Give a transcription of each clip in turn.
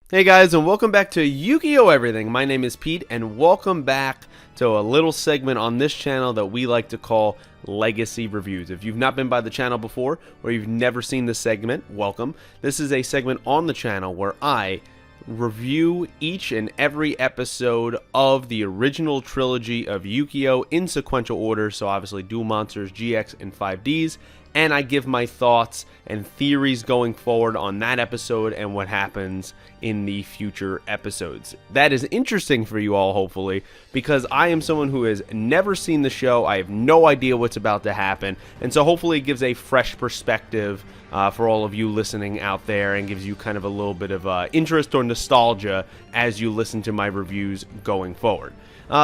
Hey guys, and welcome back to Yu-Gi-Oh! Everything. My name is Pete, and welcome back to a little segment on this channel that we like to call Legacy Reviews. If you've not been by the channel before, or you've never seen this segment, welcome. This is a segment on the channel where I review each and every episode of the original trilogy of Yu-Gi-Oh! In sequential order, so obviously Duel Monsters, GX, and 5Ds, and I give my thoughts and theories going forward on that episode and what happens in the future episodes. That is interesting for you all, hopefully, because I am someone who has never seen the show. I have no idea what's about to happen, and so hopefully it gives a fresh perspective for all of you listening out there and gives you kind of a little bit of interest or nostalgia as you listen to my reviews going forward.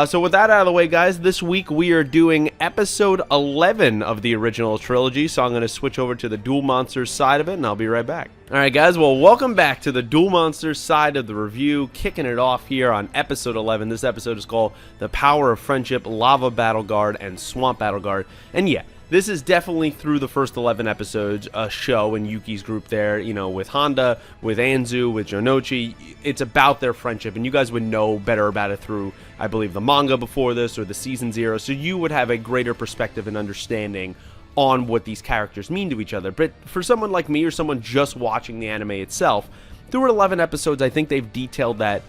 So with that out of the way, guys, this week we are doing episode 11 of the original trilogy, so I'm going to switch over to the Duel Monsters side of it, and I'll be right back. Alright guys, well, welcome back to the Duel Monsters side of the review, kicking it off here on episode 11. This episode is called The Power of Friendship, Lava Battle Guard, and Swamp Battle Guard, and yeah, this is definitely through the first 11 episodes, a show in Yuki's group there, you know, with Honda, with Anzu, with Jonochi. It's about their friendship, and you guys would know better about it through, I believe, the manga before this or the Season 0, so you would have a greater perspective and understanding on what these characters mean to each other. But for someone like me or someone just watching the anime itself, through 11 episodes, I think they've detailed that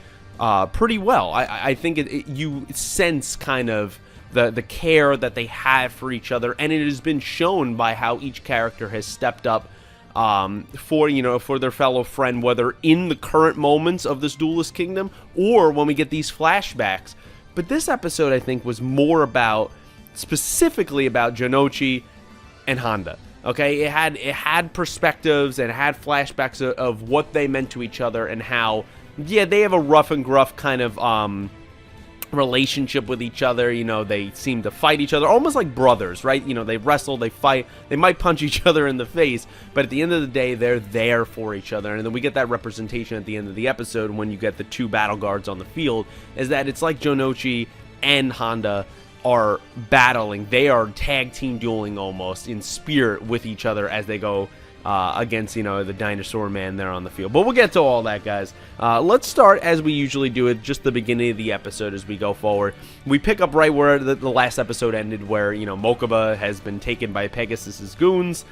pretty well. I think you sense kind of the care that they have for each other, and it has been shown by how each character has stepped up for their fellow friend, whether in the current moments of this Duelist Kingdom or when we get these flashbacks. But this episode, I think, was more specifically about Jonochi and Honda. Okay, it had perspectives and it had flashbacks of what they meant to each other and how, yeah, they have a rough and gruff kind of relationship with each other. You know, they seem to fight each other almost like brothers, right? You know, they wrestle, they fight, they might punch each other in the face, but at the end of the day, they're there for each other. And then we get that representation at the end of the episode when you get the two battle guards on the field, is that it's like Jonochi and Honda are battling. They are tag team dueling almost in spirit with each other as they go against, you know, the dinosaur man there on the field. But we'll get to all that, guys. Let's start, as we usually do, at just the beginning of the episode as we go forward. We pick up right where the last episode ended, where, you know, Mokuba has been taken by Pegasus's goons.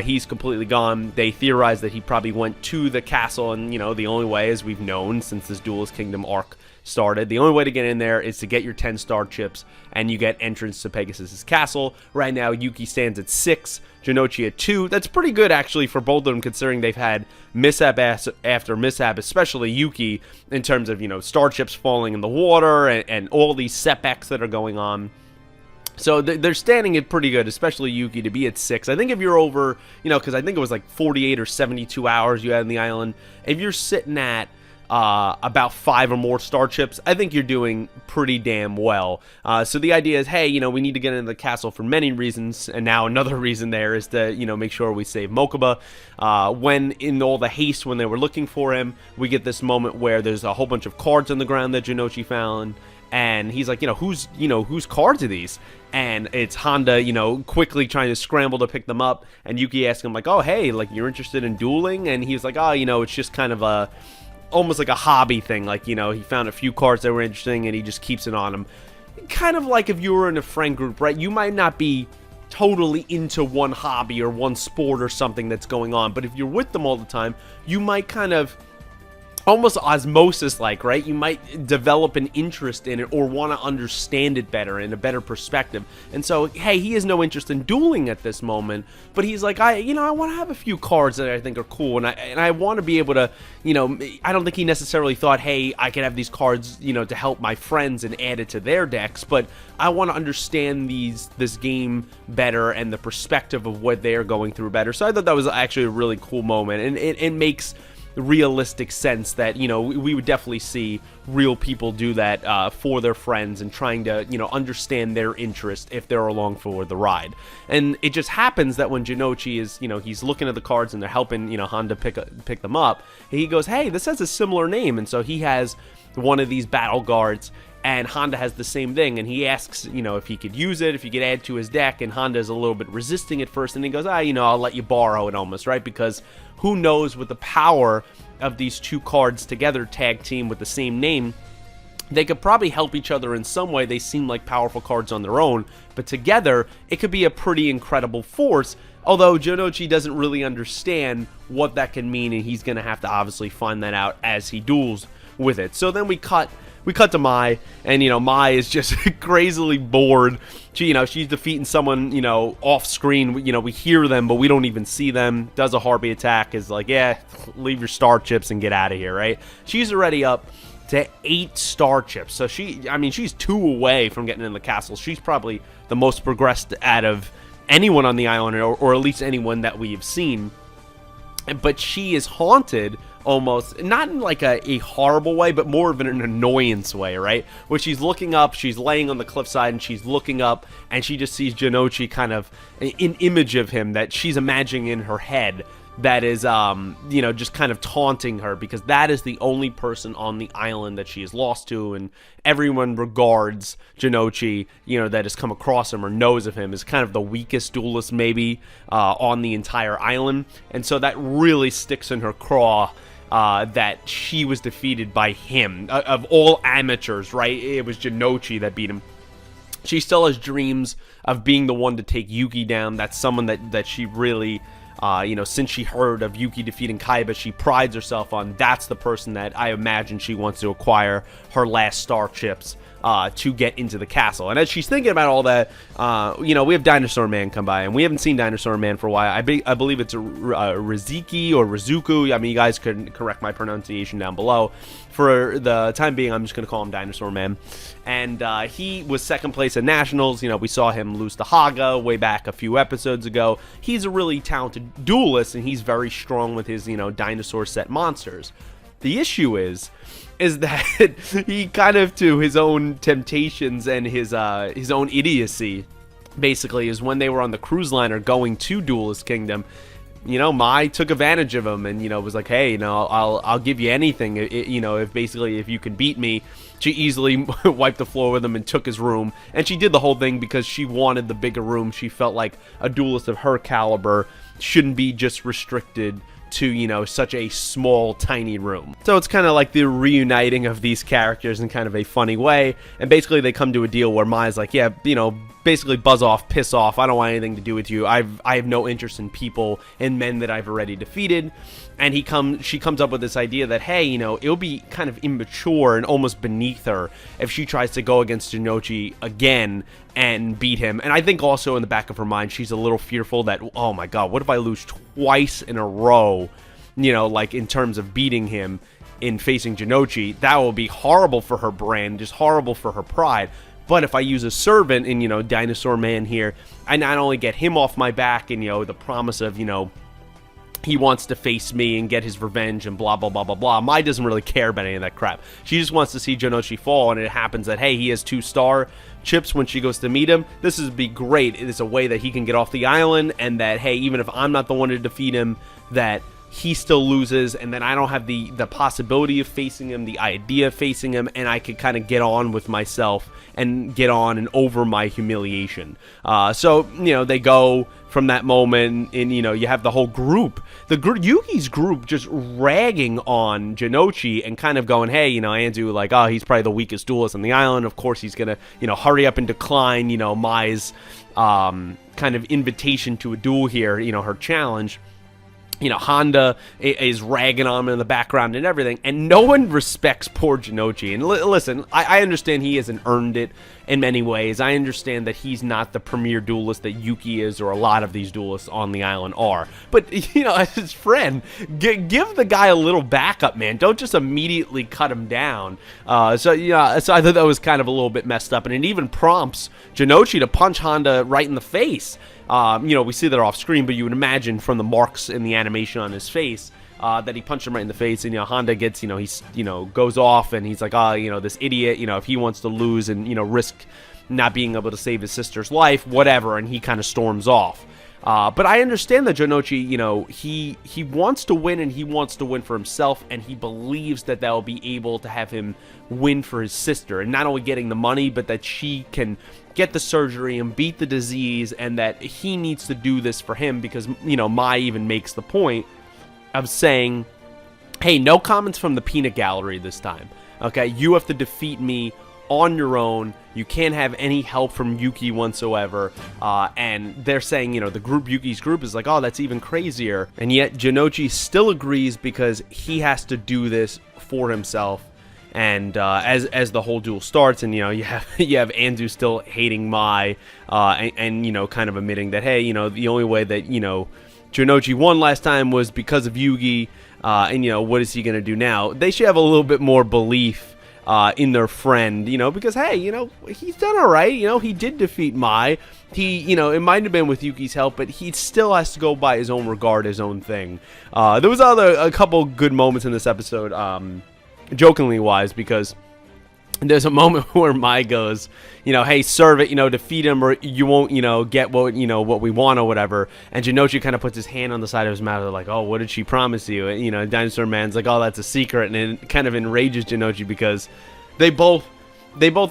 He's completely gone. They theorize that he probably went to the castle, and, you know, the only way, as we've known since this Duelist Kingdom arc started, the only way to get in there is to get your 10 star chips, and you get entrance to Pegasus's castle. Right now, Yuki stands at 6, Jonochi at 2. That's pretty good, actually, for both of them, considering they've had mishap after mishap, especially Yuki, in terms of, you know, star chips falling in the water and all these setbacks that are going on. So they're standing it pretty good, especially Yuki, to be at 6. I think if you're over, you know, because I think it was like 48 or 72 hours you had in the island, if you're sitting at about 5 or more star chips, I think you're doing pretty damn well. So the idea is, hey, you know, we need to get into the castle for many reasons, and now another reason there is to, you know, make sure we save Mokuba. When in all the haste when they were looking for him, we get this moment where there's a whole bunch of cards on the ground that Jonochi found, and he's like, whose cards are these? And it's Honda, you know, quickly trying to scramble to pick them up, and Yuki asks him, like, oh, hey, like, you're interested in dueling? And he's like, oh, you know, it's just kind of almost like a hobby thing. Like, you know, he found a few cards that were interesting and he just keeps it on him. Kind of like if you were in a friend group, right? You might not be totally into one hobby or one sport or something that's going on, but if you're with them all the time, you might kind of almost osmosis like, right? You might develop an interest in it or want to understand it better in a better perspective. And so, hey, he has no interest in dueling at this moment, but he's like, I want to have a few cards that I think are cool, and I want to be able to, you know, I don't think he necessarily thought, hey, I could have these cards, you know, to help my friends and add it to their decks, but I want to understand this game better and the perspective of what they're going through better. So I thought that was actually a really cool moment, and it makes realistic sense that, you know, we would definitely see real people do that for their friends and trying to, you know, understand their interest if they're along for the ride. And it just happens that when Jonochi is, you know, he's looking at the cards and they're helping, you know, Honda pick them up, he goes, hey, this has a similar name. And so he has one of these battle guards And Honda has the same thing, and he asks, if he could use it, if he could add to his deck, and Honda's a little bit resisting at first, and he goes, I'll let you borrow it almost, right? Because who knows, with the power of these two cards together, tag team with the same name, they could probably help each other in some way. They seem like powerful cards on their own, but together, it could be a pretty incredible force, although Jonouchi doesn't really understand what that can mean, and he's going to have to obviously find that out as he duels with it. So then we cut to Mai, and, Mai is just crazily bored. She's defeating someone, off screen. We hear them, but we don't even see them. Does a Harpy attack, is like, yeah, leave your star chips and get out of here, right? She's already up to 8 star chips. So she's 2 away from getting in the castle. She's probably the most progressed out of anyone on the island, or at least anyone that we've seen. But she is haunted almost, not in like a horrible way, but more of an annoyance way, right? Where she's looking up, she's laying on the cliffside, and she's looking up, and she just sees Jonouchi, kind of an image of him that she's imagining in her head, that is, just kind of taunting her, because that is the only person on the island that she is lost to, and everyone regards Jonouchi, that has come across him or knows of him, as kind of the weakest duelist maybe on the entire island. And so that really sticks in her craw, that she was defeated by him. Of all amateurs, right? It was Jonouchi that beat him. She still has dreams of being the one to take Yuki down. That's someone that she really... since she heard of Yuki defeating Kaiba, she prides herself on. That's the person that I imagine she wants to acquire her last star chips to get into the castle. And as she's thinking about all that, we have Dinosaur Man come by, and we haven't seen Dinosaur Man for a while. I believe it's Riziki or Rizuku. You guys could correct my pronunciation down below. For the time being, I'm just going to call him Dinosaur Man. And he was second place at Nationals. We saw him lose to Haga way back a few episodes ago. He's a really talented duelist, and he's very strong with his, dinosaur set monsters. The issue is that he kind of, to his own temptations and his own idiocy, basically, is when they were on the cruise liner going to Duelist Kingdom, Mai took advantage of him and, was like, hey, I'll give you anything, if you can beat me. She easily wiped the floor with him and took his room, and she did the whole thing because she wanted the bigger room. She felt like a duelist of her caliber shouldn't be just restricted to, such a small, tiny room. So it's kind of like the reuniting of these characters in kind of a funny way, and basically they come to a deal where Mai's like, yeah, basically buzz off, piss off, I don't want anything to do with you. I have no interest in people and men that I've already defeated. And she comes up with this idea that, hey, it'll be kind of immature and almost beneath her if she tries to go against Jonouchi again and beat him. And I think also in the back of her mind, she's a little fearful that, oh my god, what if I lose twice in a row, like in terms of beating him in facing Jonouchi? That will be horrible for her brand, just horrible for her pride. But if I use a servant in, Dinosaur Man here, I not only get him off my back and, the promise of, he wants to face me and get his revenge and blah, blah, blah, blah, blah. Mai doesn't really care about any of that crap. She just wants to see Jonouchi fall, and it happens that, hey, he has 2 star chips when she goes to meet him. This would be great. It is a way that he can get off the island, and that, hey, even if I'm not the one to defeat him, that he still loses, and then I don't have the possibility of facing him, the idea of facing him, and I could kind of get on with myself and get on and over my humiliation. So, they go from that moment, and, you have the whole group, Yuki's group just ragging on Jonouchi and kind of going, hey, Anzu, like, oh, he's probably the weakest duelist on the island. Of course, he's going to, hurry up and decline, Mai's kind of invitation to a duel here, her challenge. Honda is ragging on him in the background and everything, and no one respects poor Jonouchi. And listen, I understand he hasn't earned it in many ways. I understand that he's not the premier duelist that Yuki is, or a lot of these duelists on the island are. But, as his friend, give the guy a little backup, man. Don't just immediately cut him down. So I thought that was kind of a little bit messed up, and it even prompts Jonouchi to punch Honda right in the face. We see that off screen, but you would imagine from the marks in the animation on his face that he punched him right in the face, and Honda gets, he's goes off, and he's like, this idiot, if he wants to lose and risk not being able to save his sister's life, whatever, and he kind of storms off. But I understand that Janochi, he wants to win, and he wants to win for himself, and he believes that they'll be able to have him win for his sister, and not only getting the money, but that she can get the surgery and beat the disease, and that he needs to do this for him because, Mai even makes the point of saying, hey, no comments from the peanut gallery this time. Okay, you have to defeat me on your own. You can't have any help from Yuki whatsoever. And they're saying, Yuki's group is like, oh, that's even crazier. And yet Janochi still agrees because he has to do this for himself. And as the whole duel starts, and you have Anzu still hating Mai, and kind of admitting that, hey, the only way that Janochi won last time was because of Yugi, and what is he gonna do now? They should have a little bit more belief in their friend, because hey, he's done all right. He did defeat Mai. He, it might have been with Yuki's help, but he still has to go by his own regard, his own thing. There was a couple good moments in this episode. Jokingly wise, because there's a moment where Mai goes, hey, serve it, defeat him, or you won't, get what, what we want or whatever. And Janochi kind of puts his hand on the side of his mouth, like, oh, what did she promise you? And, Dinosaur Man's like, oh, that's a secret. And it kind of enrages Janochi because they both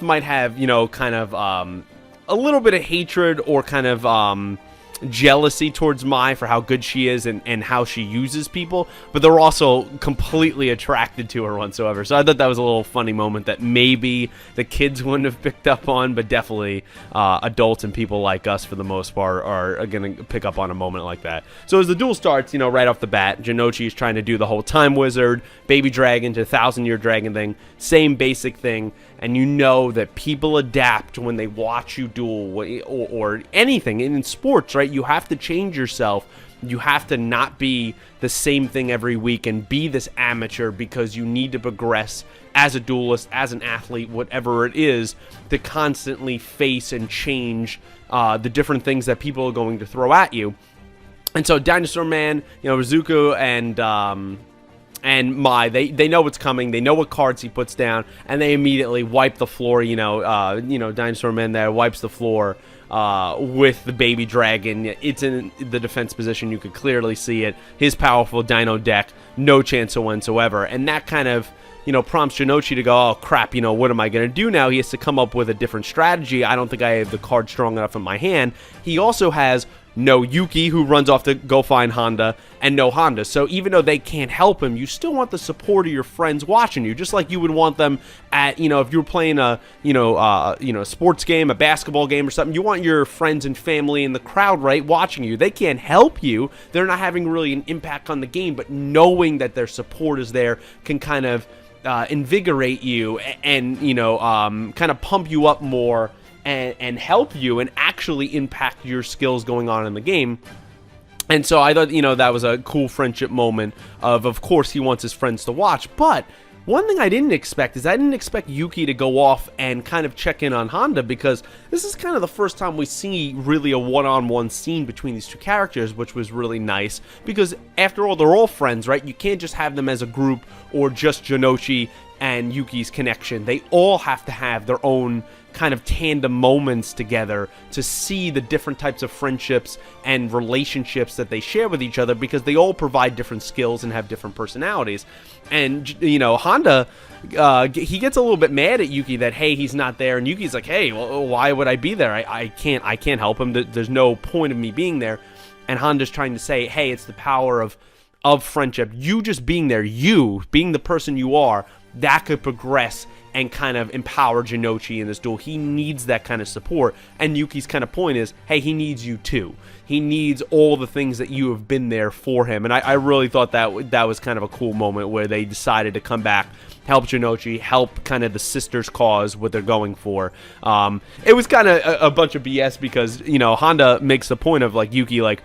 might have, kind of a little bit of hatred or kind of jealousy towards Mai for how good she is and how she uses people, but they're also completely attracted to her whatsoever. So I thought that was a little funny moment that maybe the kids wouldn't have picked up on, but definitely adults and people like us for the most part are going to pick up on a moment like that. So as the duel starts, right off the bat, Janochi is trying to do the whole time wizard, baby dragon to 1,000-year dragon thing, same basic thing. And that people adapt when they watch you duel or anything in sports, right? You have to change yourself. You have to not be the same thing every week and be this amateur because you need to progress as a duelist, as an athlete, whatever it is, to constantly face and change the different things that people are going to throw at you. And so Dinosaur Man, Rizuku and Mai, they know what's coming. They know what cards he puts down, and they immediately wipe the floor. Dinosaur Man there wipes the floor with the baby dragon. It's in the defense position. You could clearly see it. His powerful Dino deck, no chance whatsoever. And that kind of prompts Janochi to go, oh crap, what am I going to do now? He has to come up with a different strategy. I don't think I have the card strong enough in my hand. He also has no Yuki, who runs off to go find Honda, and no Honda. So even though they can't help him, you still want the support of your friends watching you, just like you would want them at, if you were playing a, sports game, a basketball game or something. You want your friends and family in the crowd, right, watching you. They can't help you. They're not having really an impact on the game, but knowing that their support is there can kind of invigorate you and kind of pump you up more and help you and actually impact your skills going on in the game. And so I thought, that was a cool friendship moment of course, he wants his friends to watch. But one thing I didn't expect is I didn't expect Yuki to go off and kind of check in on Honda, because this is kind of the first time we see really a one-on-one scene between these two characters, which was really nice, because after all, they're all friends, right? You can't just have them as a group or just Janochi and Yuki's connection. They all have to have their own kind of tandem moments together to see the different types of friendships and relationships that they share with each other, because they all provide different skills and have different personalities. And Honda, he gets a little bit mad at Yuki that, hey, he's not there, and Yuki's like, hey, well, why would I be there? I can't help him. There's no point of me being there. And Honda's trying to say, hey, it's the power of friendship. You just being there, you being the person you are, that could progress and kind of empower Janochi in this duel. He needs that kind of support. And Yuki's kind of point is, hey, he needs you too. He needs all the things that you have been there for him. And I really thought that was kind of a cool moment where they decided to come back, help Janochi, help kind of the sisters' cause, what they're going for. It was kind of a bunch of BS because, Honda makes the point of, like, Yuki, like,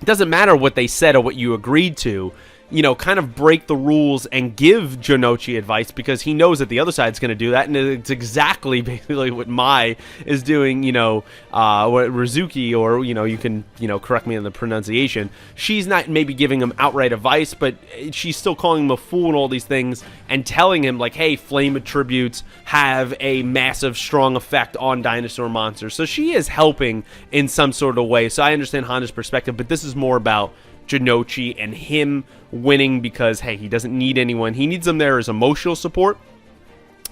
it doesn't matter what they said or what you agreed to. kind of break the rules and give Jinochi advice, because he knows that the other side's going to do that, and it's exactly basically what Mai is doing, what Rizuki, or, you can, correct me on the pronunciation. She's not maybe giving him outright advice, but she's still calling him a fool and all these things, and telling him, like, hey, flame attributes have a massive, strong effect on dinosaur monsters. So she is helping in some sort of way. So I understand Honda's perspective, but this is more about Jinochi and him winning because, hey, he doesn't need anyone. He needs them there as emotional support.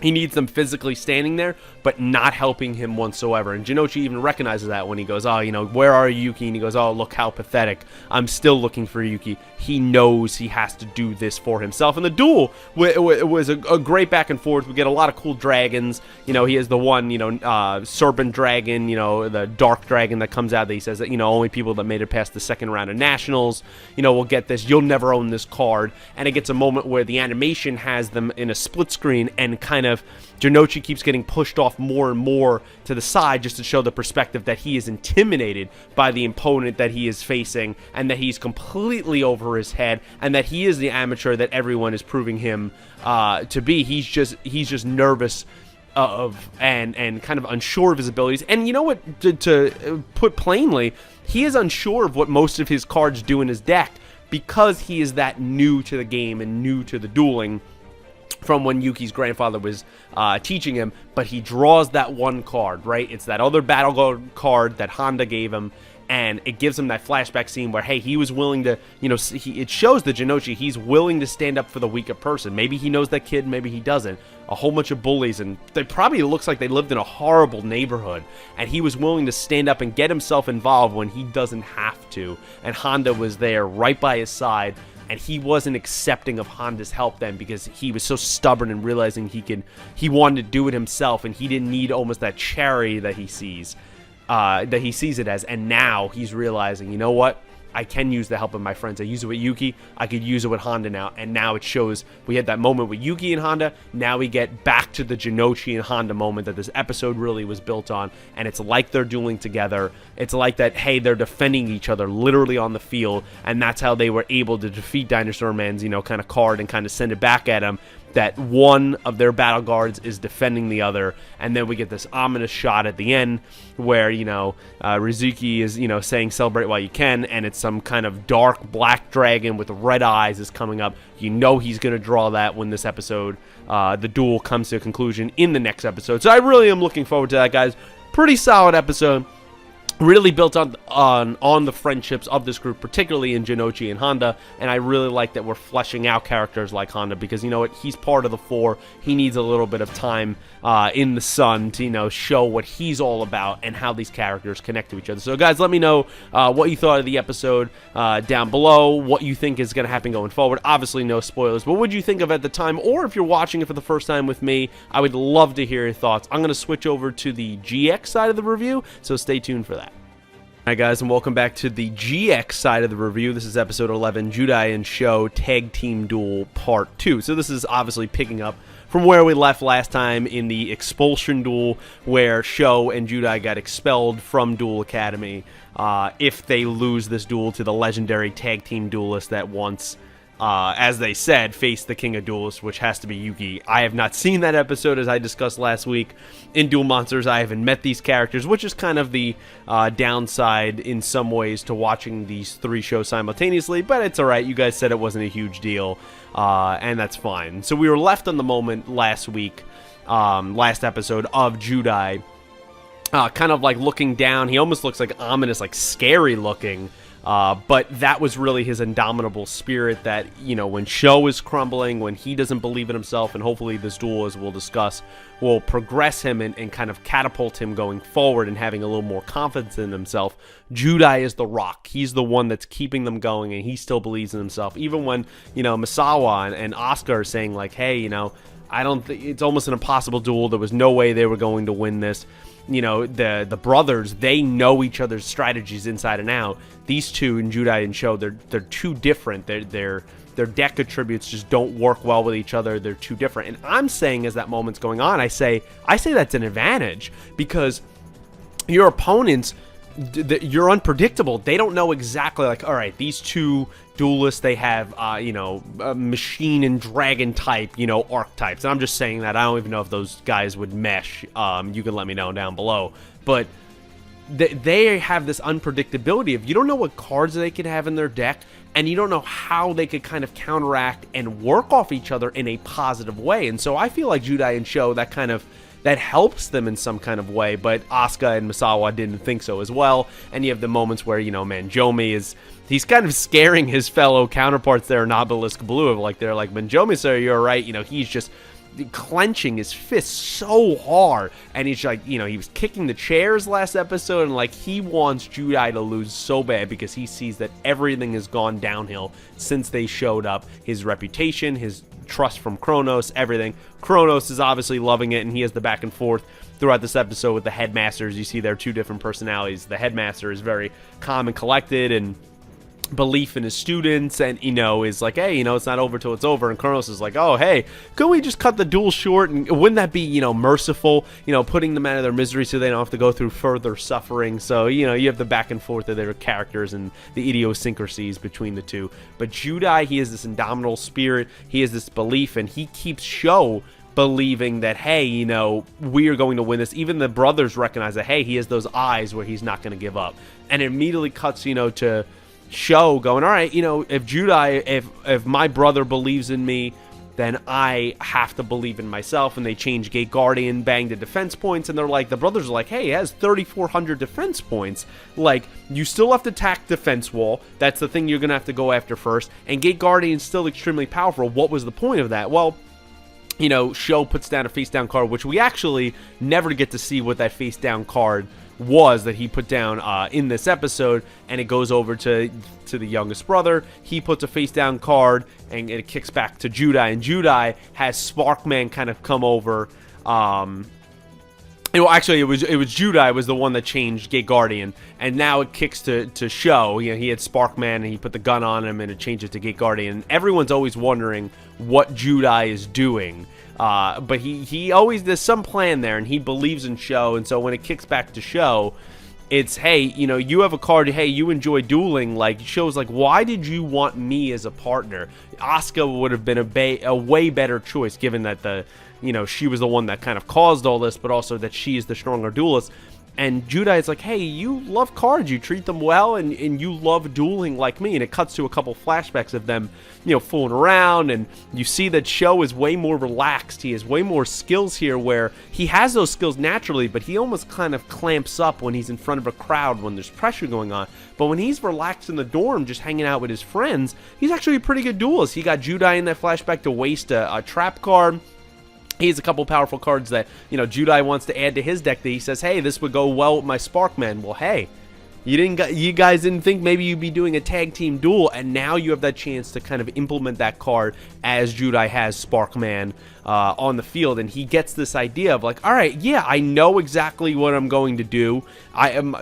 He needs them physically standing there, but not helping him whatsoever. And Jinochi even recognizes that when he goes, oh, where are Yuki? And he goes, oh, look how pathetic. I'm still looking for Yuki. He knows he has to do this for himself. And the duel was a great back and forth. We get a lot of cool dragons. He has the one, serpent dragon, the dark dragon that comes out that he says that, only people that made it past the second round of nationals, will get this. You'll never own this card. And it gets a moment where the animation has them in a split screen, and kind of Jinochi keeps getting pushed off more and more to the side, just to show the perspective that he is intimidated by the opponent that he is facing, and that he's completely over his head, and that he is the amateur that everyone is proving him to be. He's just nervous and kind of unsure of his abilities. And you know what, to put plainly, he is unsure of what most of his cards do in his deck, because he is that new to the game and new to the dueling from when Yuki's grandfather was teaching him. But he draws that one card, right? It's that other battle card that Honda gave him, and it gives him that flashback scene where, hey, he was willing to, it shows the Jinochi, he's willing to stand up for the weaker person. Maybe he knows that kid, maybe he doesn't. A whole bunch of bullies, and they probably looks like they lived in a horrible neighborhood, and he was willing to stand up and get himself involved when he doesn't have to. And Honda was there right by his side, and he wasn't accepting of Honda's help then, because he was so stubborn and realizing he wanted to do it himself, and he didn't need almost that charity that he sees it as. And now he's realizing, you know what? I can use the help of my friends. I use it with Yuki. I could use it with Honda now. And now it shows we had that moment with Yuki and Honda. Now we get back to the Jinochi and Honda moment that this episode really was built on. And it's like they're dueling together. It's like that, hey, they're defending each other literally on the field. And that's how they were able to defeat Dinosaur Man's, kind of card and kind of send it back at him. That one of their battle guards is defending the other, and then we get this ominous shot at the end where, Rizuki is, saying celebrate while you can, and it's some kind of dark black dragon with red eyes is coming up. He's going to draw that when this episode, the duel, comes to a conclusion in the next episode. So I really am looking forward to that, guys. Pretty solid episode. Really built on the friendships of this group, particularly in Jinochi and Honda, and I really like that we're fleshing out characters like Honda, because you know what, he's part of the four. He needs a little bit of time in the sun to show what he's all about and how these characters connect to each other. So guys, let me know what you thought of the episode down below, what you think is going to happen going forward. Obviously no spoilers, but what did you think of it at the time, or if you're watching it for the first time with me, I would love to hear your thoughts. I'm going to switch over to the GX side of the review, so stay tuned for that. Hi guys, and welcome back to the GX side of the review. This is episode 11, Judai and Sho Tag Team Duel Part 2. So this is obviously picking up from where we left last time in the expulsion duel, where Sho and Judai got expelled from Duel Academy if they lose this duel to the legendary tag team duelist that once, as they said, faced the king of duelists, which has to be Yuki. I have not seen that episode, as I discussed last week. In Duel Monsters, I haven't met these characters, which is kind of the downside in some ways to watching these three shows simultaneously, but it's alright. You guys said it wasn't a huge deal, and that's fine. So we were left on the moment last week, last episode, of Judai, kind of like looking down. He almost looks like ominous, like scary looking. But that was really his indomitable spirit that, when Sho is crumbling, when he doesn't believe in himself, and hopefully this duel, as we'll discuss, will progress him and kind of catapult him going forward and having a little more confidence in himself. Judai is the rock. He's the one that's keeping them going, and he still believes in himself. Even when, Misawa and Asuka are saying, like, hey, I don't think it's almost an impossible duel. There was no way they were going to win this. The brothers, they know each other's strategies inside and out. These two, in Judai and Sho, they're too different. Their deck attributes just don't work well with each other. They're too different. And I'm saying, as that moment's going on, I say that's an advantage, because your opponents, you're unpredictable. They don't know exactly, like, all right, these two duelists, they have, machine and dragon type, archetypes. And I'm just saying that. I don't even know if those guys would mesh. You can let me know down below. But they have this unpredictability of, you don't know what cards they could have in their deck, and you don't know how they could kind of counteract and work off each other in a positive way. And so I feel like Judai and Sho, that helps them in some kind of way, but Asuka and Misawa didn't think so as well. And you have the moments where, Manjomi he's kind of scaring his fellow counterparts there in Obelisk Blue, of like, they're like, Manjomi, sir, you're right, he's just clenching his fist so hard, and he's like, he was kicking the chairs last episode, and like, he wants Judai to lose so bad because he sees that everything has gone downhill since they showed up. His reputation, his trust from Kronos, everything. Kronos is obviously loving it, and he has the back and forth throughout this episode with the headmasters. You see there are two different personalities. The headmaster is very calm and collected and belief in his students, and is like, hey, it's not over till it's over. And Kronos is like, oh, hey, could we just cut the duel short, and wouldn't that be merciful, putting them out of their misery so they don't have to go through further suffering. So you have the back and forth of their characters and the idiosyncrasies between the two. But Judai, he has this indomitable spirit, he has this belief, and he keeps Sho believing that, hey, we are going to win this. Even the brothers recognize that, hey, he has those eyes where he's not going to give up. And it immediately cuts to Sho going, all right, if Judai, if my brother believes in me, then I have to believe in myself. And they change Gate Guardian, bang the defense points, and they're like, the brothers are like, hey, it has 3,400 defense points. Like, you still have to attack defense wall. That's the thing you're gonna have to go after first. And Gate Guardian's still extremely powerful. What was the point of that? Well, Sho puts down a face down card, which we actually never get to see what that face down card was that he put down in this episode, and it goes over to the youngest brother. He puts a face down card, and it kicks back to Judai, and Judai has Sparkman kind of come over. Actually, it was Judai was the one that changed Gate Guardian, and now it kicks to Sho. He had Sparkman, and he put the gun on him, and it changes to Gate Guardian. Everyone's always wondering what Judai is doing. But he always, there's some plan there, and he believes in Sho, and so when it kicks back to Sho, it's, hey, you have a card, hey, you enjoy dueling, like, Sho's like, why did you want me as a partner? Asuka would have been a way better choice, given that she was the one that kind of caused all this, but also that she is the stronger duelist. And Judai is like, hey, you love cards, you treat them well, and you love dueling like me. And it cuts to a couple flashbacks of them, fooling around, and you see that Sho is way more relaxed. He has way more skills here, where he has those skills naturally, but he almost kind of clamps up when he's in front of a crowd when there's pressure going on. But when he's relaxed in the dorm, just hanging out with his friends, he's actually a pretty good duelist. He got Judai in that flashback to waste a trap card. He has a couple powerful cards that, Judai wants to add to his deck that he says, hey, this would go well with my Sparkman. Well, hey, you guys didn't think maybe you'd be doing a tag team duel, and now you have that chance to kind of implement that card as Judai has Sparkman on the field, and he gets this idea of like, all right, yeah, I know exactly what I'm going to do. I am,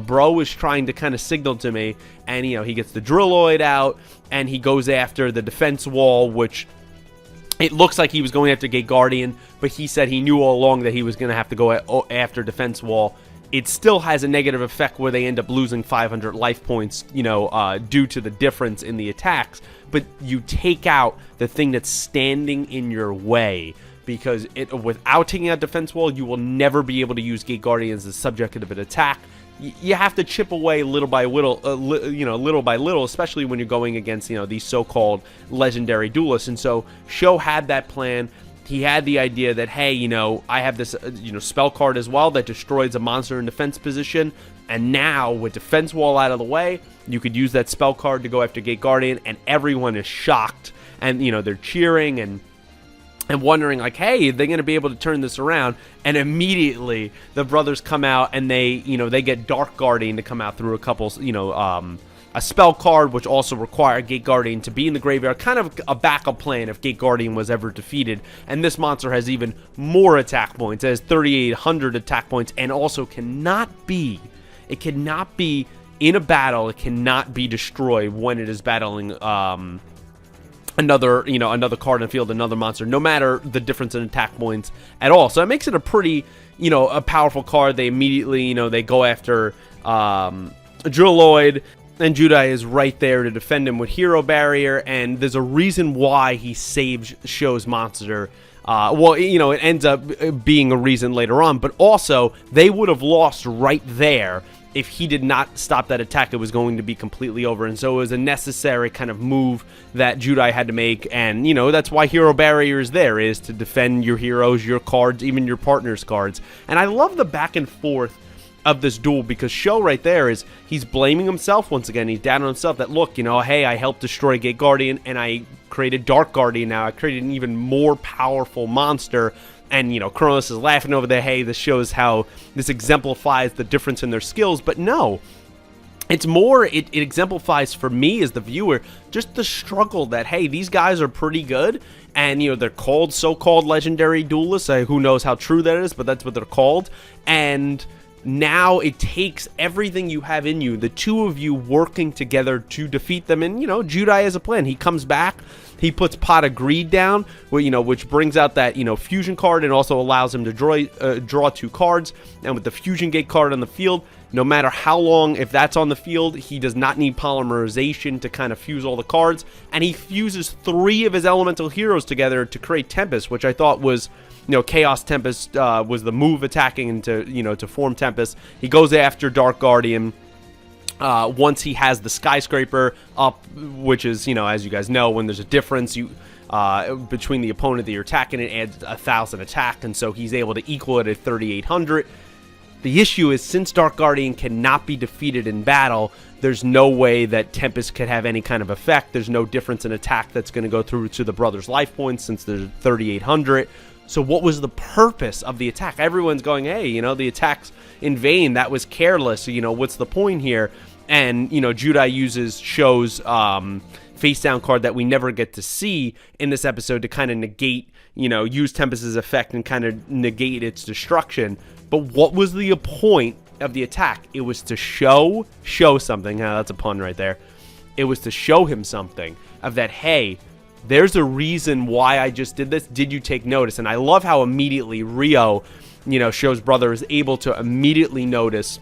bro is trying to kind of signal to me, and, he gets the Drilloid out, and he goes after the defense wall, which it looks like he was going after Gate Guardian, but he said he knew all along that he was going to have to go after Defense Wall. It still has a negative effect where they end up losing 500 life points, due to the difference in the attacks. But you take out the thing that's standing in your way, because without taking out Defense Wall, you will never be able to use Gate Guardian as the subject of an attack. You have to chip away little by little, little by little, especially when you're going against, these so-called legendary duelists. And so Sho had that plan. He had the idea that, hey, I have this, spell card as well that destroys a monster in defense position. And now, with Defense Wall out of the way, you could use that spell card to go after Gate Guardian, and everyone is shocked. And, they're cheering and wondering, like, hey, are they going to be able to turn this around? And immediately the brothers come out, and they get Dark Guardian to come out through a couple, a spell card, which also required Gate Guardian to be in the graveyard, kind of a backup plan if Gate Guardian was ever defeated. And this monster has even more attack points. It has 3,800 attack points, and also cannot be in a battle. It cannot be destroyed when it is battling another card in the field, another monster, no matter the difference in attack points at all. So it makes it a pretty, a powerful card. They immediately, they go after Drilloid, and Judai is right there to defend him with Hero Barrier, and there's a reason why he saves Sho's monster. It ends up being a reason later on, but also they would have lost right there if he did not stop that attack. It was going to be completely over, and so it was a necessary kind of move that Judai had to make, and, that's why Hero Barrier is there, is to defend your heroes, your cards, even your partner's cards. And I love the back and forth of this duel, because Sho right there he's blaming himself once again. He's down on himself that, look, hey, I helped destroy Gate Guardian, and I created Dark Guardian now. I created an even more powerful monster. And, Kronos is laughing over there. Hey, this shows how this exemplifies the difference in their skills. But no, it's more, it exemplifies for me as the viewer just the struggle that, hey, these guys are pretty good. And, they're called so-called legendary duelists. Who knows how true that is, but that's what they're called. And now it takes everything you have in you, the two of you working together to defeat them. And, Judai has a plan. He comes back. He puts Pot of Greed down, which brings out that, fusion card, and also allows him to draw 2 cards. And with the fusion gate card on the field, no matter how long, if that's on the field, he does not need polymerization to kind of fuse all the cards. And he fuses 3 of his elemental heroes together to create Tempest, which I thought was, Chaos Tempest was the move attacking into, to form Tempest. He goes after Dark Guardian. Once he has the Skyscraper up, which is, as you guys know, when there's a difference between the opponent that you're attacking, it adds 1,000 attack, and so he's able to equal it at 3,800. The issue is, since Dark Guardian cannot be defeated in battle, there's no way that Tempest could have any kind of effect. There's no difference in attack that's going to go through to the brothers' life points, since there's 3,800. So what was the purpose of the attack? Everyone's going, hey, the attack's in vain. That was careless. What's the point here? And, Judai uses Sho's face down card that we never get to see in this episode to kind of negate, use Tempest's effect and kind of negate its destruction. But what was the point of the attack? It was to show something. That's a pun right there. It was to show him something of that, hey, there's a reason why I just did this. Did you take notice? And I love how immediately Rio, Sho's brother, is able to immediately notice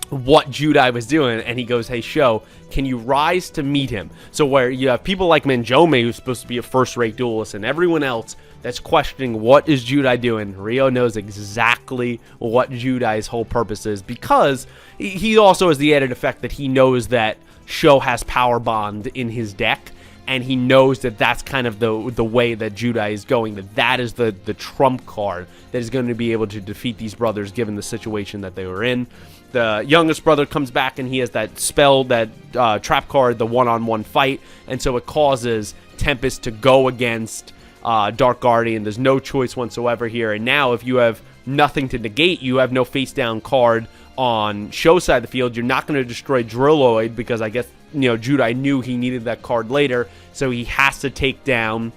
what Judai was doing, and he goes, hey, Sho, can you rise to meet him? So where you have people like Manjome, who's supposed to be a first-rate duelist, and everyone else that's questioning what is Judai doing, Rio knows exactly what Judai's whole purpose is, because he also has the added effect that he knows that Sho has Power Bond in his deck, and he knows that that's kind of the way that Judai is going, that is the trump card that is going to be able to defeat these brothers given the situation that they were in. The youngest brother comes back, and he has that spell, that trap card, the one-on-one fight, and so it causes Tempest to go against Dark Guardian. There's no choice whatsoever here, and now if you have nothing to negate, you have no face-down card on Sho's side of the field. You're not going to destroy Drilloid, because I guess, Judai knew he needed that card later, so he has to take down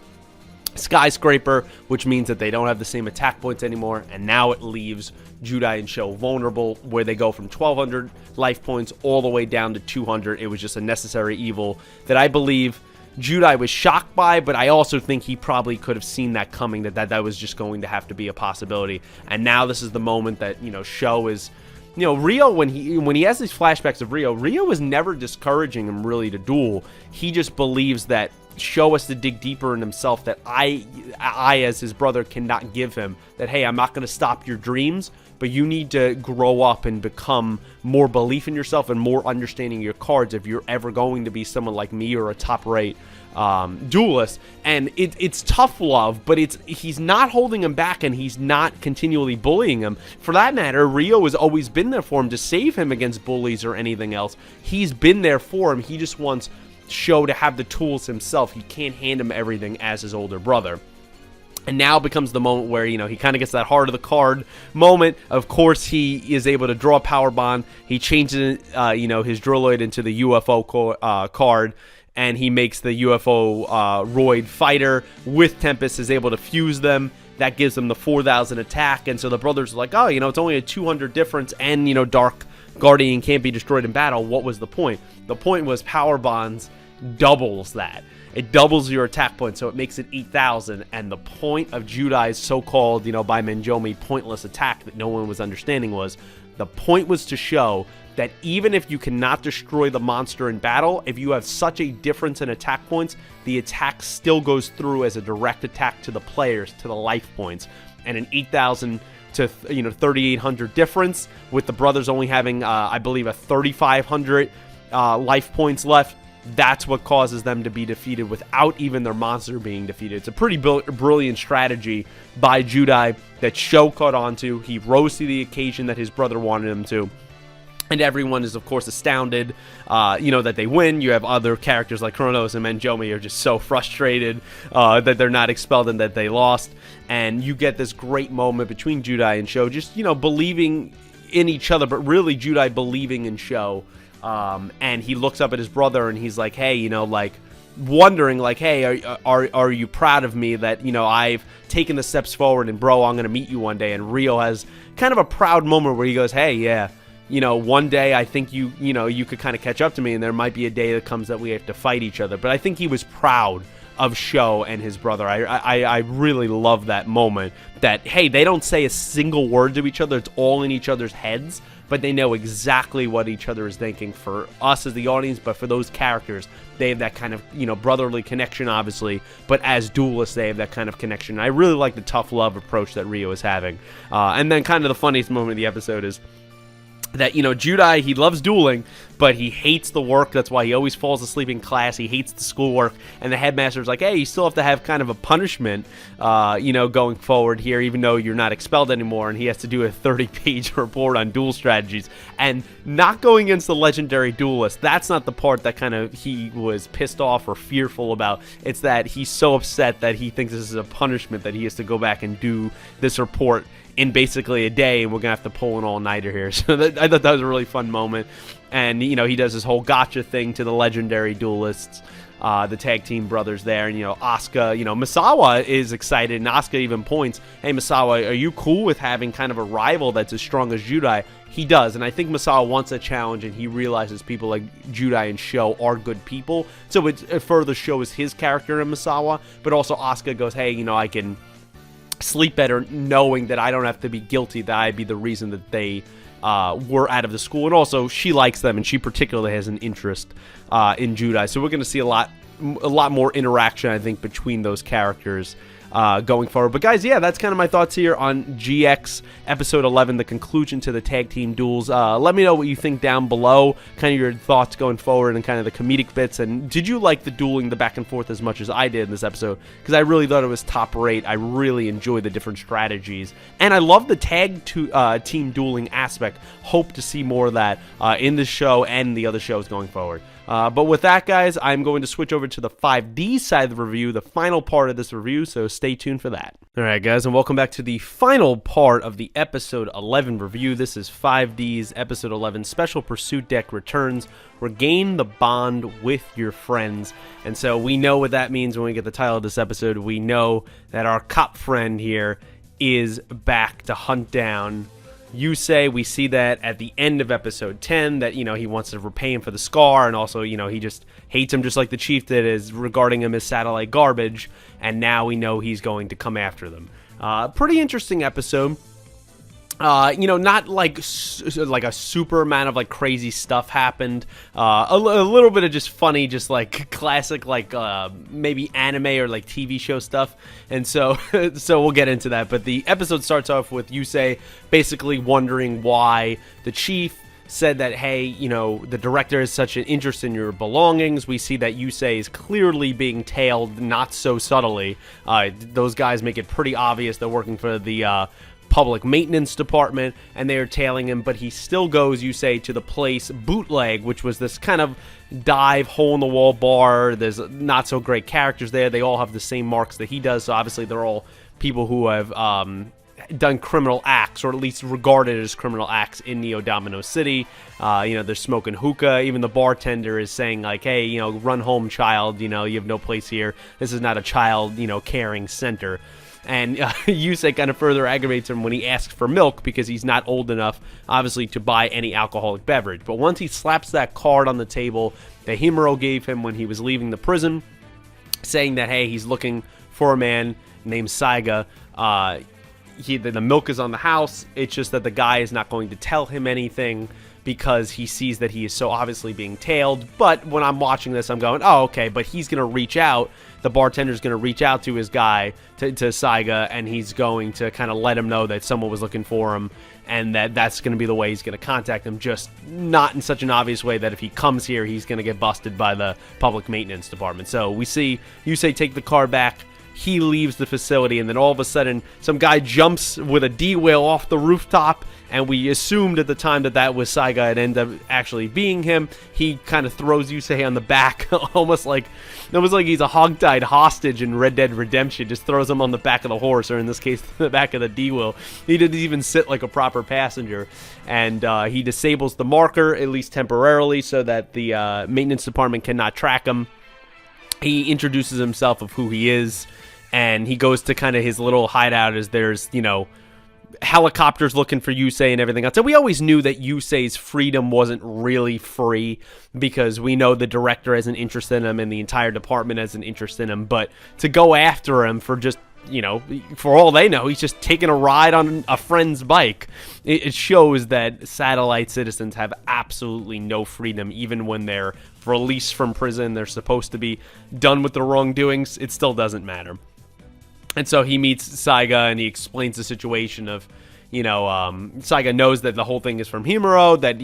Skyscraper, which means that they don't have the same attack points anymore, and now it leaves Judai and Sho vulnerable, where they go from 1,200 life points all the way down to 200. It was just a necessary evil that I believe Judai was shocked by, but I also think he probably could have seen that coming, that was just going to have to be a possibility. And now this is the moment that, Sho is... Rio, when he has these flashbacks of Rio is never discouraging him really to duel. He just believes that Sho has to dig deeper in himself, that I as his brother cannot give him. That, hey, I'm not going to stop your dreams, but you need to grow up and become more belief in yourself and more understanding your cards if you're ever going to be someone like me or a top-rate duelist. And it's tough love, but he's not holding him back, and he's not continually bullying him. For that matter, Rio has always been there for him to save him against bullies or anything else. He's been there for him. He just wants Sho to have the tools himself. He can't hand him everything as his older brother. And now becomes the moment where, he kind of gets that heart of the card moment. Of course, he is able to draw Power Bond. He changes, his Drilloid into the UFO card, and he makes the UFO Roid Fighter with Tempest, is able to fuse them. That gives them the 4,000 attack, and so the brothers are like, oh, it's only a 200 difference, and, Dark Guardian can't be destroyed in battle. What was the point? The point was Power Bonds doubles that. it doubles your attack points, so it makes it 8,000. And the point of Judai's so-called, by Manjomi, pointless attack that no one was understanding was, the point was to show that even if you cannot destroy the monster in battle, if you have such a difference in attack points, the attack still goes through as a direct attack to the players, to the life points. And an 8,000 to 3,800 difference, with the brothers only having, I believe, a 3,500 life points left. That's what causes them to be defeated without even their monster being defeated. It's a pretty brilliant strategy by Judai that Sho caught on to. He rose to the occasion that his brother wanted him to. And everyone is, of course, astounded, that they win. You have other characters like Kronos and Manjomi are just so frustrated that they're not expelled and that they lost. And you get this great moment between Judai and Sho, just, believing in each other, but really Judai believing in Sho. And he looks up at his brother and he's like, hey, wondering, like, hey, are you proud of me that, I've taken the steps forward and, bro, I'm going to meet you one day. And Rio has kind of a proud moment where he goes, hey, yeah. One day I think you could kind of catch up to me, and there might be a day that comes that we have to fight each other. But I think he was proud of Sho and his brother. I really love that moment that, hey, they don't say a single word to each other. It's all in each other's heads, but they know exactly what each other is thinking. For us as the audience, but for those characters, they have that kind of, brotherly connection, obviously, but as duelists, they have that kind of connection. I really like the tough love approach that Rio is having. And then kind of the funniest moment of the episode is that, Judai, he loves dueling, but he hates the work. That's why he always falls asleep in class. He hates the schoolwork. And the headmaster's like, hey, you still have to have kind of a punishment, going forward here, even though you're not expelled anymore. And he has to do a 30-page report on duel strategies. And not going against the legendary duelist, that's not the part that kind of he was pissed off or fearful about. It's that he's so upset that he thinks this is a punishment that he has to go back and do this report in basically a day, and we're gonna have to pull an all-nighter here. So I thought that was a really fun moment. And he does this whole gotcha thing to the legendary duelists, the tag team brothers there. And Asuka, Misawa is excited, and Asuka even points, hey, Misawa, are you cool with having kind of a rival that's as strong as Judai? He does, and I think Misawa wants a challenge, and he realizes people like Judai and Sho are good people, so it further shows his character in Misawa. But also Asuka goes, hey, I can sleep better knowing that I don't have to be guilty, that I'd be the reason that they were out of the school. And also, she likes them, and she particularly has an interest in Judai. So we're going to see a lot more interaction, I think, between those characters going forward. But guys, yeah, that's kind of my thoughts here on GX episode 11, the conclusion to the tag team duels. Let me know what you think down below, kind of your thoughts going forward and kind of the comedic bits. And did you like the dueling, the back and forth, as much as I did in this episode? Because I really thought it was top rate. I really enjoyed the different strategies, and I love the tag team dueling aspect. Hope to see more of that in this show and the other shows going forward. But with that, guys, I'm going to switch over to the 5D side of the review, the final part of this review, so stay tuned for that. Alright, guys, and welcome back to the final part of the episode 11 review. This is 5D's episode 11, Special Pursuit Deck returns. Regain the bond with your friends. And so we know what that means when we get the title of this episode. We know that our cop friend here is back to hunt down Yusei. We see that at the end of episode 10 that, he wants to repay him for the scar, and also, he just hates him just like the chief did, is regarding him as satellite garbage, and now we know he's going to come after them. Pretty interesting episode. Not like a super amount of like crazy stuff happened. A little bit of just funny, just like classic, like maybe anime or like TV show stuff. And so we'll get into that. But the episode starts off with Yusei basically wondering why the chief said that, hey, the director has such an interest in your belongings. We see that Yusei is clearly being tailed, not so subtly. Those guys make it pretty obvious they're working for the public maintenance department, and they are tailing him, but he still goes, Yusei, to the place Bootleg, which was this kind of dive hole-in-the-wall bar. There's not so great characters there. They all have the same marks that he does, so obviously they're all people who have done criminal acts, or at least regarded as criminal acts in Neo Domino City. They're smoking hookah. Even the bartender is saying, like, hey, run home, child. You have no place here. This is not a child, caring center. And Yusei kind of further aggravates him when he asks for milk, because he's not old enough, obviously, to buy any alcoholic beverage. But once he slaps that card on the table that Himuro gave him when he was leaving the prison, saying that, hey, he's looking for a man named Saiga. The milk is on the house. It's just that the guy is not going to tell him anything because he sees that he is so obviously being tailed. But when I'm watching this, I'm going, oh, okay, but he's going to reach out. The bartender's going to reach out to his guy, to Saiga, and he's going to kind of let him know that someone was looking for him, and that's going to be the way he's going to contact him, just not in such an obvious way that if he comes here, he's going to get busted by the public maintenance department. So we see Yusei take the car back. He leaves the facility, and then all of a sudden, some guy jumps with a D-wheel off the rooftop, and we assumed at the time that was Saiga. It ended up actually being him. He kind of throws Yusei on the back, almost like he's a hogtied hostage in Red Dead Redemption, just throws him on the back of the horse, or in this case, the back of the D-wheel. He didn't even sit like a proper passenger, and he disables the marker, at least temporarily, so that the maintenance department cannot track him. He introduces himself of who he is, and he goes to kind of his little hideout as there's, helicopters looking for Yusei and everything else. And we always knew that Yusei's freedom wasn't really free because we know the director has an interest in him and the entire department has an interest in him. But to go after him for just, for all they know, he's just taking a ride on a friend's bike. It shows that satellite citizens have absolutely no freedom, even when they're released from prison. They're supposed to be done with the wrongdoings. It still doesn't matter. And so he meets Saiga, and he explains the situation of, Saiga knows that the whole thing is from Himuro, that,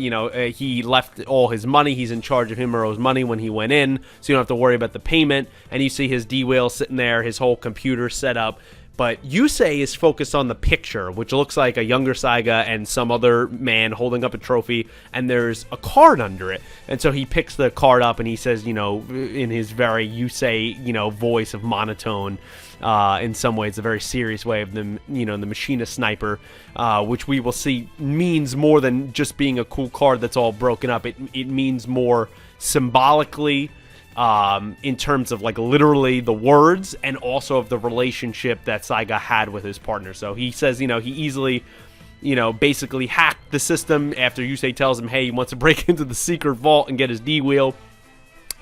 he left all his money. He's in charge of Himuro's money when he went in, so you don't have to worry about the payment. And you see his D-wheel sitting there, his whole computer set up. But Yusei is focused on the picture, which looks like a younger Saiga and some other man holding up a trophy, and there's a card under it. And so he picks the card up, and he says, in his very Yusei, voice of monotone, in some ways, a very serious way of the, the machinist sniper, which we will see means more than just being a cool card that's all broken up. It means more symbolically, in terms of like literally the words and also of the relationship that Saiga had with his partner. So he says, he easily, basically hacked the system after Yusei tells him, hey, he wants to break into the secret vault and get his D-wheel.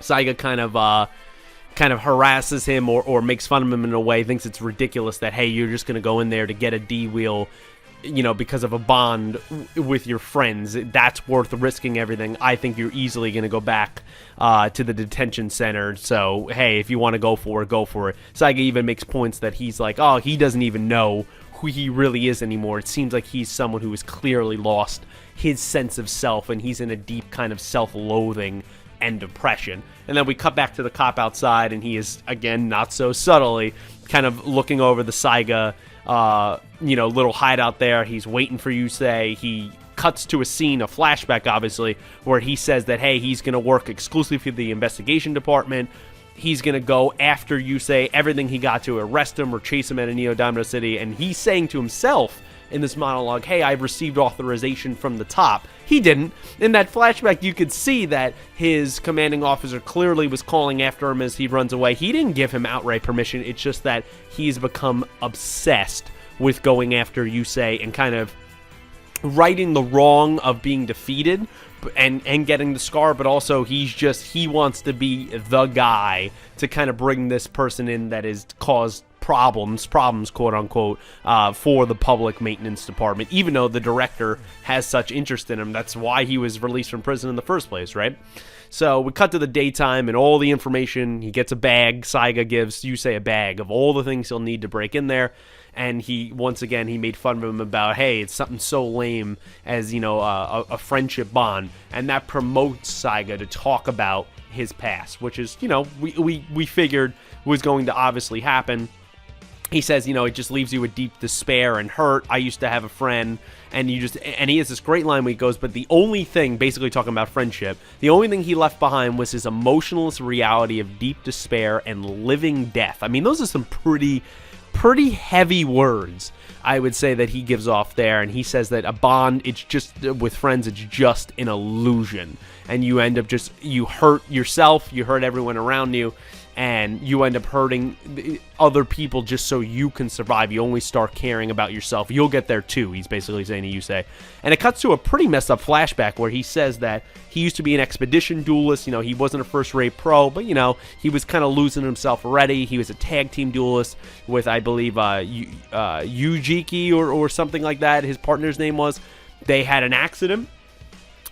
Saiga kind of harasses him or makes fun of him in a way, thinks it's ridiculous that, hey, you're just going to go in there to get a D-wheel, because of a bond with your friends. That's worth risking everything. I think you're easily going to go back to the detention center. So, hey, if you want to go for it, go for it. Saiga even makes points that he's like, oh, he doesn't even know who he really is anymore. It seems like he's someone who has clearly lost his sense of self, and he's in a deep kind of self-loathing and depression. And then we cut back to the cop outside, and he is, again, not so subtly, kind of looking over the Saiga little hideout there. He's waiting for Yusei. He cuts to a scene, a flashback, obviously, where he says that, hey, he's going to work exclusively for the investigation department. He's going to go after Yusei, everything he got to arrest him or chase him out of Neo Domino City. And he's saying to himself in this monologue, hey, I've received authorization from the top. He didn't. In that flashback, you could see that his commanding officer clearly was calling after him as he runs away. He didn't give him outright permission. It's just that he's become obsessed with going after Yusei and kind of righting the wrong of being defeated and getting the scar, but also he wants to be the guy to kind of bring this person in that has caused problems, quote unquote, for the public maintenance department, even though the director has such interest in him. That's why he was released from prison in the first place, right? So we cut to the daytime and all the information. He gets a bag. Saiga gives Yusei a bag of all the things he'll need to break in there. And he made fun of him about, hey, it's something so lame as, a friendship bond. And that promotes Saiga to talk about his past, which is, we figured was going to obviously happen. He says, it just leaves you with deep despair and hurt. I used to have a friend, and he has this great line where he goes, but the only thing, basically talking about friendship, the only thing he left behind was his emotionless reality of deep despair and living death. I mean, those are some pretty heavy words, I would say, that he gives off there. And he says that a bond, it's just, with friends, it's just an illusion. And you end up you hurt yourself, you hurt everyone around you. and you end up hurting other people just so you can survive. You only start caring about yourself. You'll get there too, he's basically saying to Yusei. And it cuts to a pretty messed up flashback where he says that he used to be an expedition duelist. You know, he wasn't a first-rate pro, but, you know, he was kind of losing himself already. He was a tag team duelist with, I believe, Yujiki or something like that, his partner's name was. They had an accident.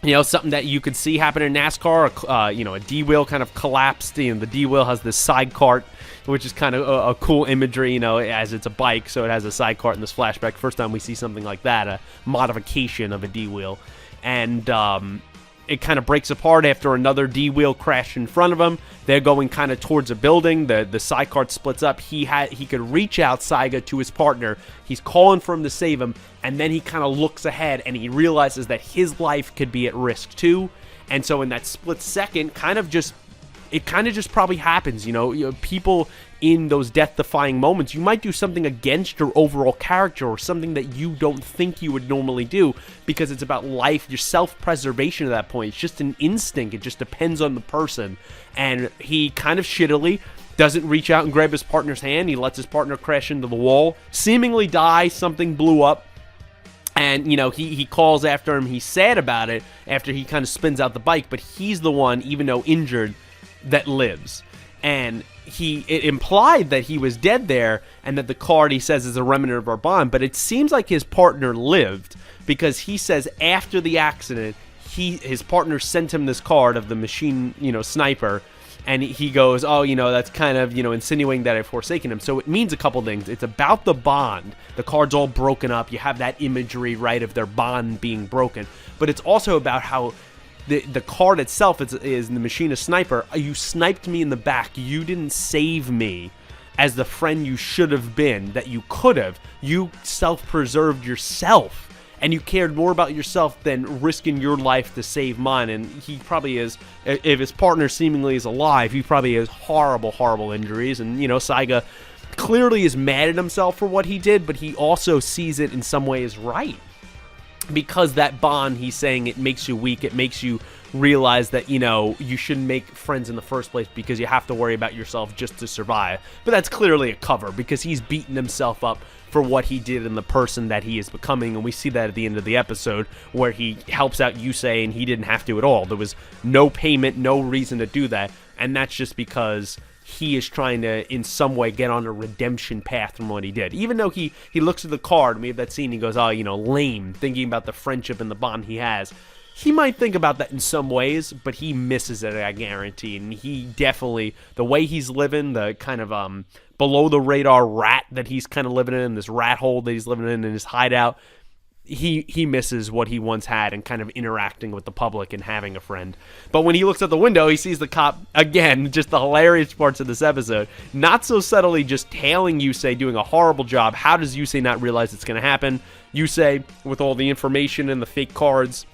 You know, something that you could see happen in NASCAR. You know, a D-wheel kind of collapsed. You know, the D-wheel has this side cart, which is kind of a cool imagery, you know, as it's a bike, so it has a side cart in this flashback. First time we see something like that, a modification of a D-wheel. And it kind of breaks apart after another D-wheel crashed in front of him. They're going kind of towards a building. The side cart splits up. He could reach out, Saiga, to his partner. He's calling for him to save him, and then he kind of looks ahead and he realizes that his life could be at risk too. And so in that split second, it kind of just probably happens, you know, people in those death-defying moments, you might do something against your overall character or something that you don't think you would normally do because it's about life, your self-preservation at that point. It's just an instinct. It just depends on the person. And he kind of shittily doesn't reach out and grab his partner's hand. He lets his partner crash into the wall, seemingly die. Something blew up. And, you know, he calls after him. He's sad about it after he kind of spins out the bike, but he's the one, even though injured, that lives. And it implied that he was dead there and that the card, he says, is a remnant of our bond, but it seems like his partner lived because he says after the accident, his partner sent him this card of the machine, you know, sniper, and he goes, oh, you know, that's kind of, you know, insinuating that I've forsaken him. So it means a couple things. It's about the bond. The card's all broken up. You have that imagery, right, of their bond being broken. But it's also about how the card itself is the machinist sniper. You sniped me in the back. You didn't save me as the friend you should have been, that you could have. You self-preserved yourself. And you cared more about yourself than risking your life to save mine. And he probably is, if his partner seemingly is alive, he probably has horrible, horrible injuries. And, you know, Saiga clearly is mad at himself for what he did, but he also sees it in some way as right. Because that bond, he's saying, it makes you weak. It makes you realize that, you know, you shouldn't make friends in the first place because you have to worry about yourself just to survive. But that's clearly a cover because he's beating himself up for what he did and the person that he is becoming, and we see that at the end of the episode where he helps out Yusei and he didn't have to at all. There was no payment, no reason to do that, and that's just because he is trying to, in some way, get on a redemption path from what he did. Even though he looks at the card, and we have that scene, he goes, oh, you know, lame, thinking about the friendship and the bond he has. He might think about that in some ways, but he misses it, I guarantee. And he definitely, the way he's living, the kind of below-the-radar rat that he's kind of living in, this rat hole that he's living in his hideout, he misses what he once had and kind of interacting with the public and having a friend. But when he looks out the window, he sees the cop, again, just the hilarious parts of this episode, not so subtly just tailing Yusei, doing a horrible job. How does Yusei not realize it's going to happen? Yusei, with all the information and the fake cards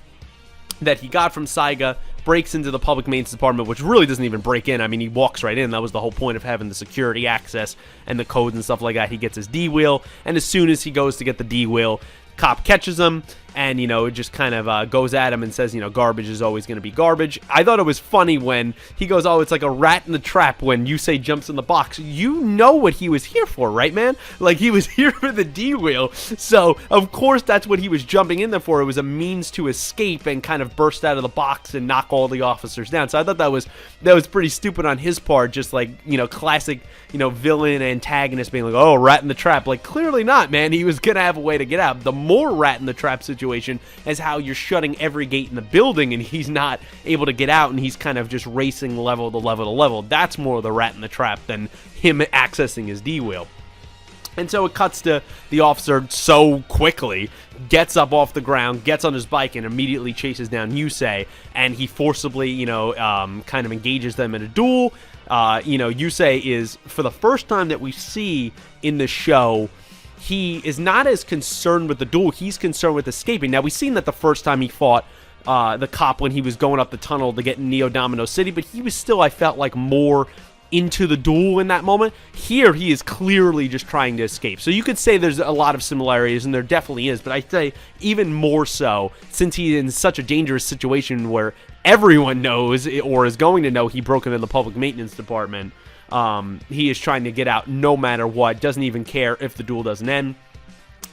that he got from Saiga, breaks into the public maintenance department, which really doesn't even break in. I mean, he walks right in. That was the whole point of having the security access and the codes and stuff like that. He gets his D-wheel, and as soon as he goes to get the D-wheel, cop catches him, and, you know, it just kind of goes at him and says, you know, garbage is always going to be garbage. I thought it was funny when he goes, oh, it's like a rat in the trap when Yusei jumps in the box. You know what he was here for, right, man? Like, he was here for the D-wheel. So, of course, that's what he was jumping in there for. It was a means to escape and kind of burst out of the box and knock all the officers down. So I thought that was pretty stupid on his part, just like, you know, classic, you know, villain antagonist being like, oh, rat in the trap. Like, clearly not, man. He was going to have a way to get out. The more rat in the trap situation is how you're shutting every gate in the building and he's not able to get out and he's kind of just racing level to level to level. That's more the rat in the trap than him accessing his D-wheel. And so it cuts to the officer so quickly, gets up off the ground, gets on his bike, and immediately chases down Yusei, and he forcibly, you know, kind of engages them in a duel. You know, Yusei is, for the first time that we see in the show, he is not as concerned with the duel. He's concerned with escaping. Now, we've seen that the first time he fought the cop when he was going up the tunnel to get in Neo Domino City, but he was still, I felt like, more into the duel in that moment. Here, he is clearly just trying to escape. So you could say there's a lot of similarities, and there definitely is, but I'd say even more so, since he's in such a dangerous situation where everyone knows, or is going to know, he broke into the public maintenance department. He is trying to get out no matter what, doesn't even care if the duel doesn't end.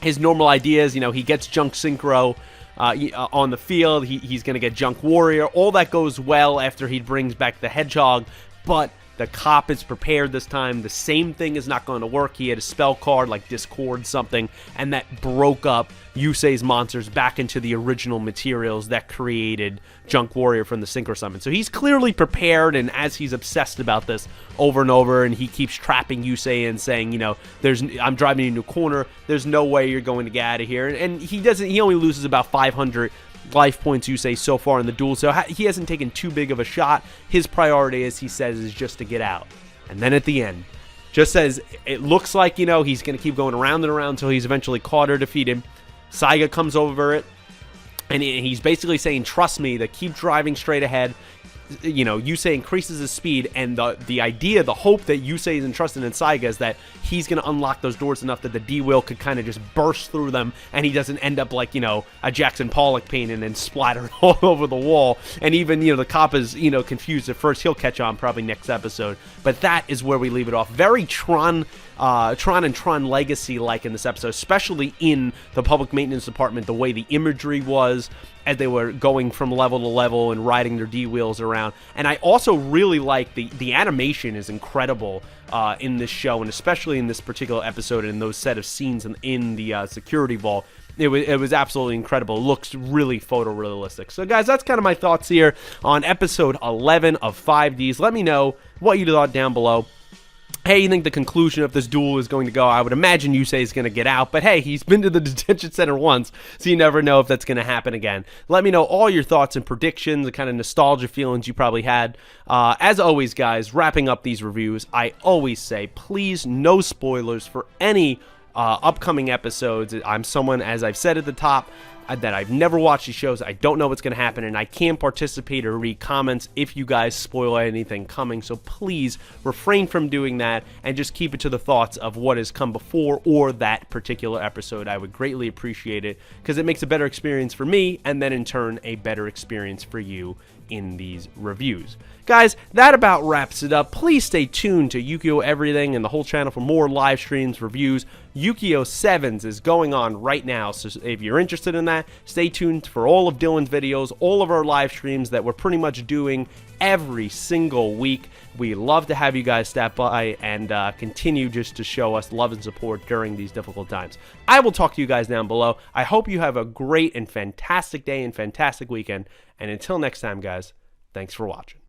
His normal idea is, he gets Junk Synchro on the field. He's going to get Junk Warrior. All that goes well after he brings back the Hedgehog, but the cop is prepared this time. The same thing is not going to work. He had a spell card like Discord something, and that broke up Yusei's monsters back into the original materials that created Junk Warrior from the Synchro Summon. So he's clearly prepared, and as he's obsessed about this over and over, and he keeps trapping Yusei and saying, I'm driving you into a corner. There's no way you're going to get out of here. And he only loses about 500 life points, Yusei, so far in the duel, so he hasn't taken too big of a shot. His priority, as he says, is just to get out. And then at the end, just as it looks like, he's going to keep going around and around until he's eventually caught or defeated. Saiga comes over it, and he's basically saying, trust me, to keep driving straight ahead. Yusei increases his speed, and the hope that Yusei is entrusted in Saiga is that he's going to unlock those doors enough that the D-Will could kind of just burst through them, and he doesn't end up like, a Jackson Pollock painting and splatter all over the wall. And even, the cop is, confused at first. He'll catch on probably next episode. But that is where we leave it off. Very Tron and Tron Legacy like in this episode, especially in the public maintenance department, the way the imagery was as they were going from level to level and riding their D-wheels around. And I also really like the animation is incredible in this show, and especially in this particular episode and those set of scenes in the security vault. It was absolutely incredible. It looks really photorealistic. So guys, that's kind of my thoughts here on episode 11 of 5Ds. Let me know what you thought down below. Hey, you think the conclusion of this duel is going to go? I would imagine Yusei is going to get out, but hey, he's been to the detention center once, so you never know if that's going to happen again. Let me know all your thoughts and predictions, the kind of nostalgia feelings you probably had. As always, guys, wrapping up these reviews, I always say, please, no spoilers for any upcoming episodes. I'm someone, as I've said at the top, that I've never watched these shows. I don't know what's going to happen, and I can't participate or read comments if you guys spoil anything coming. So please refrain from doing that and just keep it to the thoughts of what has come before or that particular episode. I would greatly appreciate it because it makes a better experience for me, and then in turn a better experience for you in these reviews. Guys, that about wraps it up. Please stay tuned to Yu-Gi-Oh! Everything and the whole channel for more live streams, reviews. Yu-Gi-Oh! 7s is going on right now, so if you're interested in that, stay tuned for all of Dylan's videos, all of our live streams that we're pretty much doing every single week. We love to have you guys stop by and continue just to show us love and support during these difficult times. I will talk to you guys down below. I hope you have a great and fantastic day and fantastic weekend. And until next time, guys, thanks for watching.